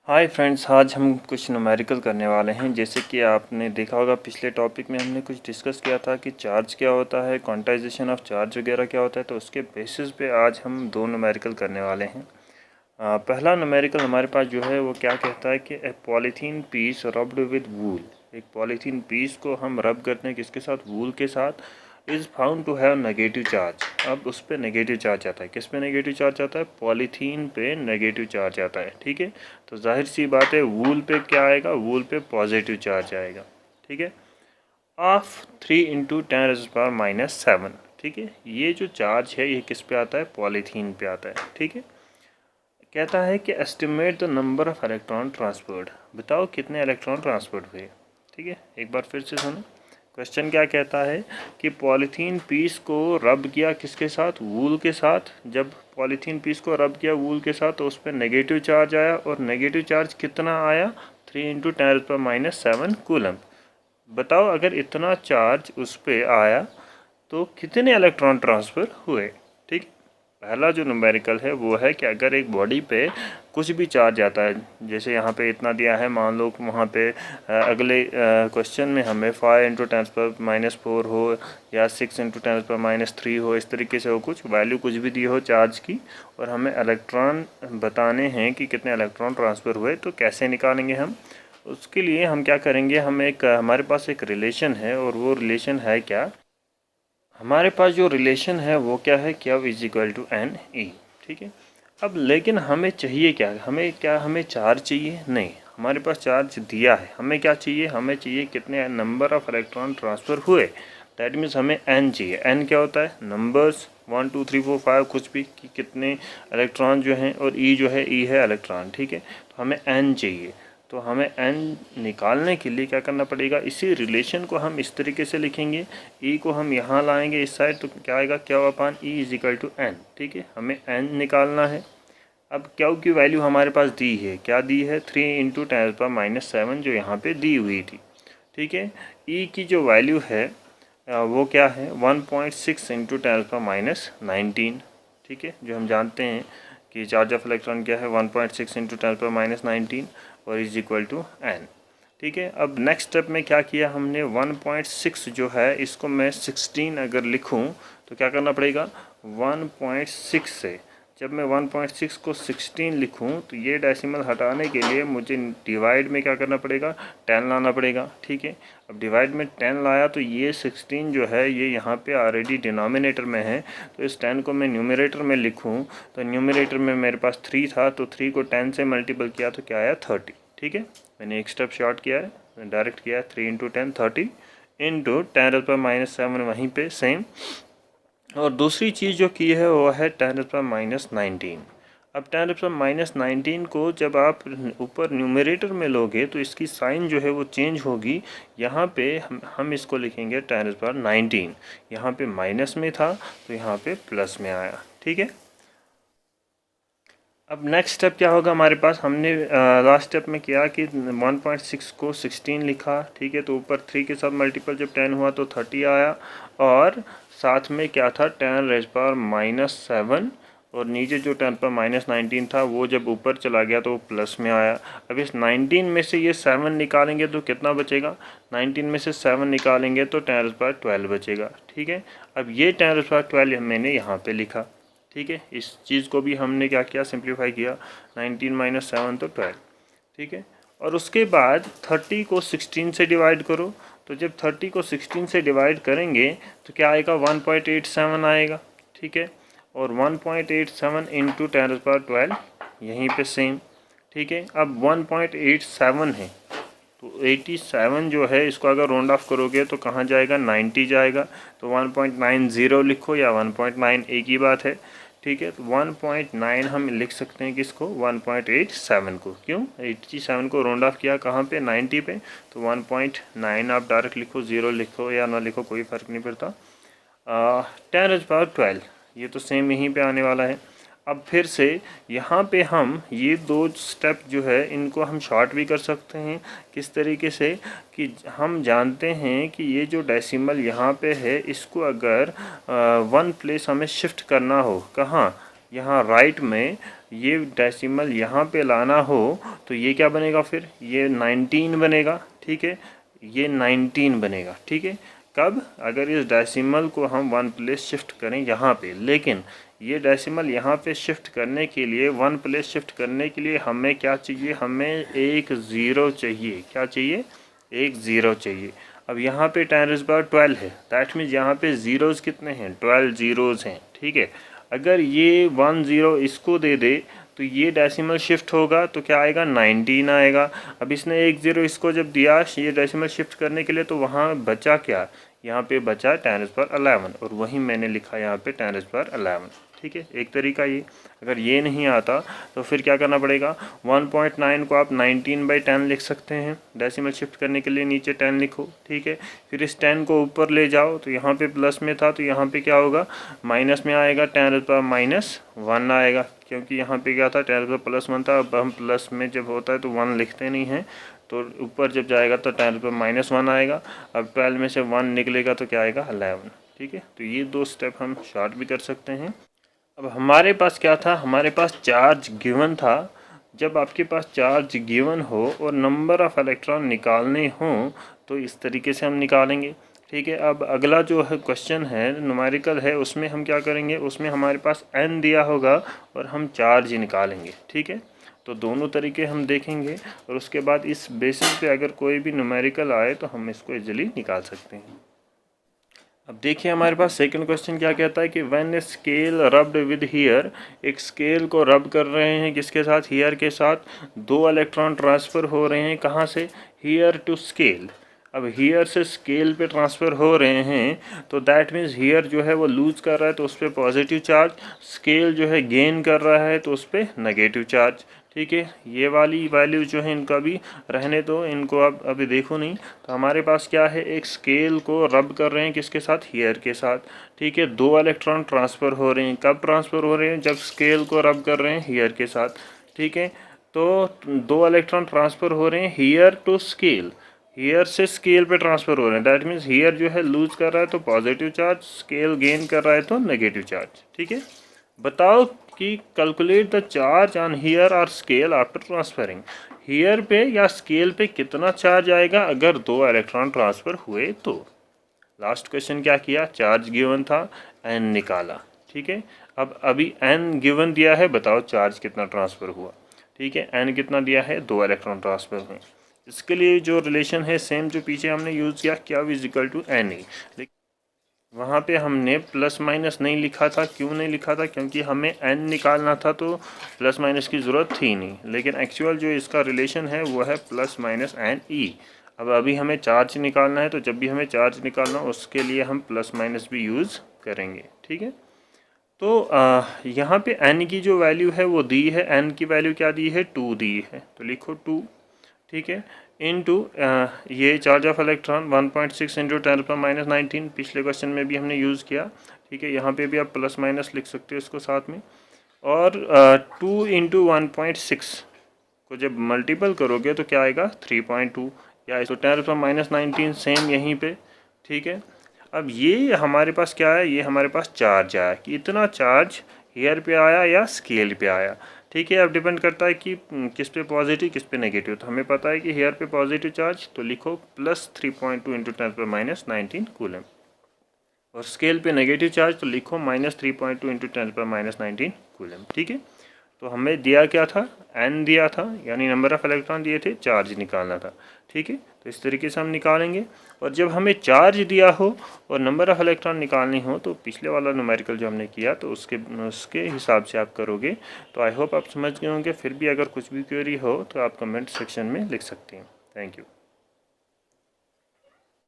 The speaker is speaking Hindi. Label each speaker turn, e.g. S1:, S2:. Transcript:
S1: हाय फ्रेंड्स, आज हम कुछ न्यूमेरिकल करने वाले हैं। जैसे कि आपने देखा होगा पिछले टॉपिक में हमने कुछ डिस्कस किया था कि चार्ज क्या होता है, क्वांटाइजेशन ऑफ चार्ज वगैरह क्या होता है। तो उसके बेसिस पे आज हम दो न्यूमेरिकल करने वाले हैं। पहला न्यूमेरिकल हमारे पास जो है वो क्या कहता है कि ए पॉलीथीन पीस रब्ड विद वूल। एक पॉलीथीन पीस को हम रब करते हैं किसके साथ, वूल के साथ। Is found to have negative charge. अब उस पर नेगेटिव चार्ज आता है। किस पे नेगेटिव चार्ज आता है? पॉलीथीन पे नेगेटिव चार्ज आता है। ठीक है, तो जाहिर सी बात है वूल पे क्या आएगा, वूल पे पॉजिटिव चार्ज आएगा। ठीक है, ऑफ 3 × 10⁻⁻⁷। ठीक है, ये जो चार्ज है ये किस पे आता है? पॉलीथीन पे आता है। ठीक है, कहता है कि estimate the number of electron transferred. बताओ कितने इलेक्ट्रॉन ट्रांसफर्ड हुए। ठीक है, एक बार फिर से सुनो। क्वेश्चन क्या कहता है कि पॉलीथीन पीस को रब किया किसके साथ, वूल के साथ। जब पॉलीथीन पीस को रब किया वूल के साथ तो उस पर नेगेटिव चार्ज आया, और नेगेटिव चार्ज कितना आया? 3 × 10⁻⁷ कूलम। बताओ अगर इतना चार्ज उस पर आया तो कितने इलेक्ट्रॉन ट्रांसफ़र हुए। ठीक, पहला जो न्यूमेरिकल है वो है कि अगर एक बॉडी पे कुछ भी चार्ज आता है, जैसे यहाँ पे इतना दिया है, मान लो वहाँ पे अगले क्वेश्चन में हमें 5 × 10⁻⁴ हो या 6 × 10⁻³ हो, इस तरीके से हो, कुछ वैल्यू कुछ भी दी हो चार्ज की, और हमें इलेक्ट्रॉन बताने हैं कि कितने इलेक्ट्रॉन ट्रांसफ़र हुए। तो कैसे निकालेंगे हम? उसके लिए हम क्या करेंगे, हमारे पास एक रिलेशन है, और वो रिलेशन है क्या, हमारे पास जो रिलेशन है वो क्या है, Q = NE। ठीक है, अब लेकिन हमें चाहिए क्या, हमें चार्ज चाहिए नहीं, हमारे पास चार्ज दिया है। हमें क्या चाहिए, हमें चाहिए कितने नंबर ऑफ इलेक्ट्रॉन ट्रांसफ़र हुए। दैट मीन्स हमें N चाहिए। N क्या होता है? नंबर्स 1 2 3 4 5 कुछ भी, कि कितने इलेक्ट्रॉन जो हैं, और E जो है, E है इलेक्ट्रॉन। ठीक है, तो हमें N चाहिए। तो हमें N निकालने के लिए क्या करना पड़ेगा, इसी रिलेशन को हम इस तरीके से लिखेंगे। E को हम यहाँ लाएंगे इस साइड, तो क्या आएगा, Q/E = N। ठीक है, हमें N निकालना है। अब Q की वैल्यू हमारे पास दी है, क्या दी है? 3 × 10⁻⁷ जो यहाँ पे दी हुई थी। ठीक है, E की जो वैल्यू है वो क्या है? 1.6 × 10⁻⁹। ठीक है, जो हम जानते हैं कि चार्ज ऑफ इलेक्ट्रॉन क्या है, 1.6 × 10⁻⁹ और = N। ठीक है, अब नेक्स्ट स्टेप में क्या किया हमने, 1.6 जो है इसको मैं 16 अगर लिखूं तो क्या करना पड़ेगा, 1.6 से जब मैं 1.6 को 16 लिखूं तो ये डेसिमल हटाने के लिए मुझे डिवाइड में क्या करना पड़ेगा, 10 लाना पड़ेगा। ठीक है, अब डिवाइड में 10 लाया तो ये 16 जो है ये यहाँ पे ऑलरेडी डिनोमिनेटर में है, तो इस 10 को मैं न्यूमरेटर में लिखूं तो न्यूमरेटर में मेरे पास 3 था, तो 3 को 10 से मल्टीपल किया तो क्या आया, 30। ठीक है, मैंने एक स्टेप शॉर्ट किया है, डायरेक्ट किया है। 3 × 10 30 × 10⁻⁷ वहीं पे सेम। और दूसरी चीज़ जो की है वो है 10⁻⁹। अब 10⁻⁹ को जब आप ऊपर न्यूमरेटर में लोगे तो इसकी साइन जो है वो चेंज होगी। यहाँ पे हम इसको लिखेंगे 10⁻⁹। यहाँ पे माइनस में था तो यहाँ पे प्लस में आया। ठीक है, अब नेक्स्ट स्टेप क्या होगा हमारे पास, हमने लास्ट स्टेप में किया कि 1.6 को 16 लिखा। ठीक है, तो ऊपर 3 के साथ मल्टीपल जब 10 हुआ तो 30 आया, और साथ में क्या था, 10⁻⁻⁷, और नीचे जो 10⁻⁹ था वो जब ऊपर चला गया तो वो प्लस में आया। अब इस 19 में से ये 7 निकालेंगे तो कितना बचेगा, 19 में से 7 निकालेंगे तो 10⁻12 बचेगा। ठीक है, अब ये 10⁻12 मैंने यहाँ पे लिखा। ठीक है, इस चीज़ को भी हमने क्या किया, सिंप्लीफाई किया। 19 - 7 तो 12। ठीक है, और उसके बाद 30 को 16 से डिवाइड करो, तो जब 30 को 16 से डिवाइड करेंगे तो क्या आएगा, 1.87 आएगा। ठीक है, और 1.87 × 10⁻12 यहीं पे सेम। ठीक है, अब 1.87 है तो 87 जो है इसको अगर राउंड ऑफ करोगे तो कहाँ जाएगा, 90 जाएगा। तो 1.90 लिखो या 1.9 एक ही बात है। ठीक है, तो 1.9 हम लिख सकते हैं किसको, 1.87 को। क्यों, 87 को राउंड ऑफ किया कहाँ पे, 90 पे, तो 1.9 आप डायरेक्ट लिखो, 0 लिखो या ना लिखो कोई फ़र्क नहीं पड़ता। 10⁻12 ये तो सेम यहीं पे आने वाला है। अब फिर से यहाँ पे हम ये दो स्टेप जो है इनको हम शॉर्ट भी कर सकते हैं। किस तरीके से, कि हम जानते हैं कि ये जो डेसिमल यहाँ पे है इसको अगर 1 प्लेस हमें शिफ्ट करना हो, कहाँ, यहाँ राइट में ये डेसिमल यहाँ पे लाना हो तो ये क्या बनेगा, फिर ये 19 बनेगा। ठीक है, ये 19 बनेगा। ठीक है, कब, अगर इस डेसिमल को हम 1 प्लेस शिफ्ट करें यहाँ पे, लेकिन ये डेसिमल यहाँ पे शिफ्ट करने के लिए, 1 प्लेस शिफ्ट करने के लिए हमें क्या चाहिए, हमें एक ज़ीरो चाहिए। क्या चाहिए, एक ज़ीरो चाहिए। अब यहाँ पे 10⁻12 है, दैट मीन्स यहाँ पे ज़ीरोज़ कितने हैं, 12 ज़ीरोज़ हैं। ठीक है, अगर ये 1 ज़ीरो इसको दे दे तो ये डेसिमल शिफ्ट होगा तो क्या आएगा, 19 आएगा। अब इसने एक ज़ीरो इसको जब दिया ये डेसिमल शिफ्ट करने के लिए, तो वहाँ बचा क्या, यहाँ पे बचा 10⁻11 और वही मैंने लिखा यहाँ पे 10⁻11। ठीक है, एक तरीका ये। अगर ये नहीं आता तो फिर क्या करना पड़ेगा, 1.9 को आप 19/10 लिख सकते हैं, डेसिमल शिफ्ट करने के लिए नीचे 10 लिखो। ठीक है, फिर इस 10 को ऊपर ले जाओ तो यहाँ पे प्लस में था तो यहाँ पे क्या होगा, माइनस में आएगा, 10⁻−1 आएगा, क्योंकि यहाँ पे क्या था, 10⁻+1 था। अब हम प्लस में जब होता है तो 1 लिखते नहीं हैं, तो ऊपर जब जाएगा तो 10⁻−1 आएगा। अब 12 में से 1 निकलेगा तो क्या आएगा, 11। ठीक है, तो ये दो स्टेप हम शॉर्ट भी कर सकते हैं। अब हमारे पास क्या था, हमारे पास चार्ज गिवन था। जब आपके पास चार्ज गिवन हो और नंबर ऑफ़ इलेक्ट्रॉन निकालने हों तो इस तरीके से हम निकालेंगे। ठीक है, अब अगला जो है क्वेश्चन है, न्यूमेरिकल है, उसमें हम क्या करेंगे, उसमें हमारे पास n दिया होगा और हम चार्ज निकालेंगे। ठीक है, तो दोनों तरीके हम देखेंगे और उसके बाद इस बेसिस पे अगर कोई भी न्यूमेरिकल आए तो हम इसको इजीली निकाल सकते हैं। अब देखिए हमारे पास सेकंड क्वेश्चन क्या कहता है कि when a scale rubbed with here, एक स्केल को रब कर रहे हैं किसके साथ, हियर के साथ, 2 इलेक्ट्रॉन ट्रांसफ़र हो रहे हैं कहाँ से, हियर टू स्केल। अब हियर से स्केल पे ट्रांसफ़र हो रहे हैं तो दैट मीन्स हियर जो है वो लूज़ कर रहा है तो उस पर पॉजिटिव चार्ज, स्केल जो है गेन कर रहा है तो उस पर नेगेटिव चार्ज। ठीक है, ये वाली वैल्यू जो है इनका भी रहने दो, इनको अब अभी देखो नहीं। तो हमारे पास क्या है, एक स्केल को रब कर रहे हैं किसके साथ, हियर के साथ। ठीक है, 2 इलेक्ट्रॉन ट्रांसफ़र हो रहे हैं, कब ट्रांसफ़र हो रहे हैं, जब स्केल को रब कर रहे हैं हियर के साथ। ठीक है, तो 2 इलेक्ट्रॉन ट्रांसफ़र हो रहे हैं हियर टू स्केल, हियर से स्केल पे ट्रांसफ़र हो रहे हैं, दैट मीन्स हियर जो है लूज़ कर रहा है तो पॉजिटिव चार्ज, स्केल गेन कर रहा है तो नेगेटिव चार्ज। ठीक है, बताओ कि calculate the charge on here और स्केल आफ्टर ट्रांसफरिंग, हियर पे या स्केल पे कितना चार्ज आएगा अगर 2 इलेक्ट्रॉन ट्रांसफ़र हुए तो। लास्ट क्वेश्चन क्या किया, चार्ज गिवन था, n निकाला। ठीक है, अब अभी n गिवन दिया है, बताओ चार्ज कितना ट्रांसफ़र हुआ। ठीक है, n कितना दिया है, 2 इलेक्ट्रॉन ट्रांसफ़र हुए। इसके लिए जो रिलेशन है सेम जो पीछे हमने यूज़ किया, क्या इक्वल टू n ही, लेकिन वहाँ पे हमने प्लस माइनस नहीं लिखा था। क्यों नहीं लिखा था, क्योंकि हमें n निकालना था तो प्लस माइनस की ज़रूरत थी नहीं, लेकिन एक्चुअल जो इसका रिलेशन है वो है प्लस माइनस एन ई। अब अभी हमें चार्ज निकालना है तो जब भी हमें चार्ज निकालना हो उसके लिए हम प्लस माइनस भी यूज़ करेंगे। ठीक है, तो यहाँ पे n की जो वैल्यू है वो दी है, n की वैल्यू क्या दी है, 2 दी है, तो लिखो 2। ठीक है, इनटू ये चार्ज ऑफ इलेक्ट्रॉन 1.6 इंटू 10⁻−19, पिछले क्वेश्चन में भी हमने यूज़ किया। ठीक है, यहाँ पे भी आप प्लस माइनस लिख सकते हो इसको साथ में, और 2 इंटू 1.6 को जब मल्टीपल करोगे तो क्या आएगा, 3.2, या इसको 10⁻−19 सेम यहीं पे। ठीक है, अब ये हमारे पास क्या है, ये हमारे पास चार्ज आया कि इतना चार्ज हेयर पे आया या स्केल पे आया। ठीक है, अब डिपेंड करता है कि किस पे पॉजिटिव किस पे नेगेटिव। तो हमें पता है कि हेयर पे पॉजिटिव चार्ज, तो लिखो प्लस 3.2 इंटू 10⁻−19 कूलम, और स्केल पे नेगेटिव चार्ज तो लिखो -3.2 इंटू 10⁻−19 कूलम। ठीक है, तो हमें दिया क्या था, n दिया था, यानी नंबर ऑफ़ इलेक्ट्रॉन दिए थे, चार्ज निकालना था। ठीक है, तो इस तरीके से हम निकालेंगे। और जब हमें चार्ज दिया हो और नंबर ऑफ़ इलेक्ट्रॉन निकालनी हो तो पिछले वाला न्यूमेरिकल जो हमने किया तो उसके हिसाब से आप करोगे। तो आई होप आप समझ गए होंगे। फिर भी अगर कुछ भी क्वेरी हो तो आप कमेंट सेक्शन में लिख सकते हैं। Thank you.